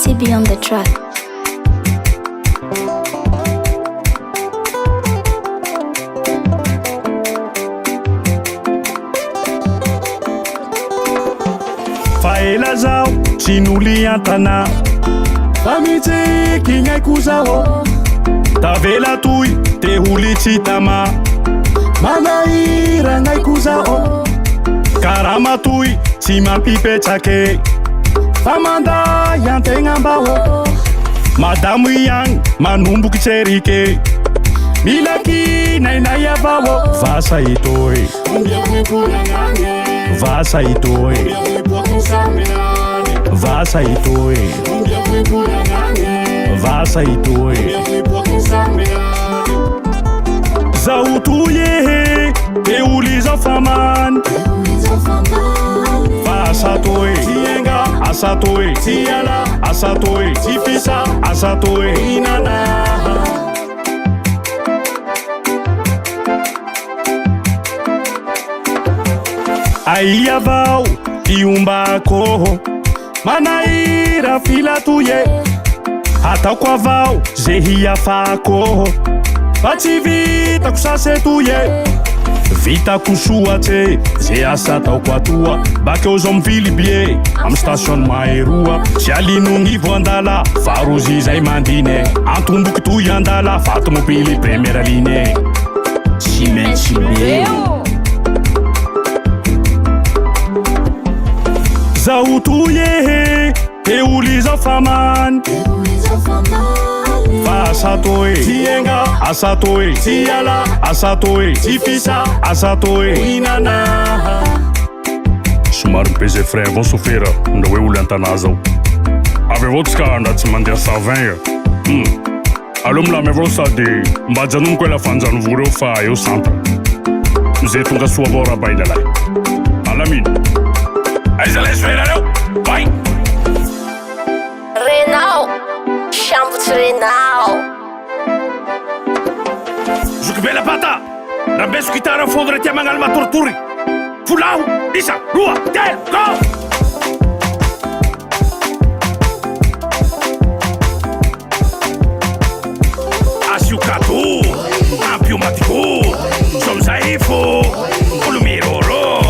CB on the track. Faela zao sinuli antana famitsiki gn'aiko zao tavela toy te holi tsy tama manahira gn'aiko zao karama toy tsy mampipetrake fa manday antegna mbao madamo iagny manomboky tserike milaky nainay avao vasa itoy vasa itoy vasa itoy vasa itoy zao toye te uli zao famany vasa toy tienga asa toy tiala asa toy tifisa asa toy inana aia avao iomba akoho manahira filatoye ataoko avao ze hiafa akoho fa tsy vitako sase toye vitako soatse ze asa ataoko atoa bakeo zao mivily bie amy stationnement eroa tsy alinogny voandala farozy zay mandine antomboky toy andala fa automobily première ligne tsy maintsy beo zao toye te uli zao famany vasa toy tienga asa toy tiala asa toy tifisa asa toy inana somary mipeze frère vao sofera ndra hoe olo antana zao avy avao tsika nda tsy mandeha savin allo milamy avao sady mba janonoko ela fanjanovo reo fa eo centre ze tonga soa avao raha baina lahy alamino aiza lay soerareo vai Renao Shambotsy Renao zokibela pata raha beso gitara fondo re tia magnano matoritory folaho isa roa telo go asio kato ampiomatiko somzay fo olo miroro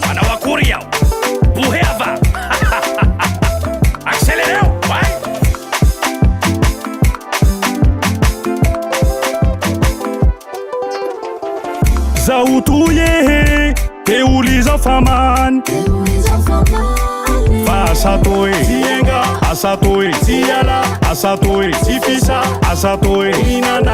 manao akory iaho bohe ava accéléreo vai zao toye te uli zao famany vasa toy tienga asa toy tiala asa toy tifisa asa toy inana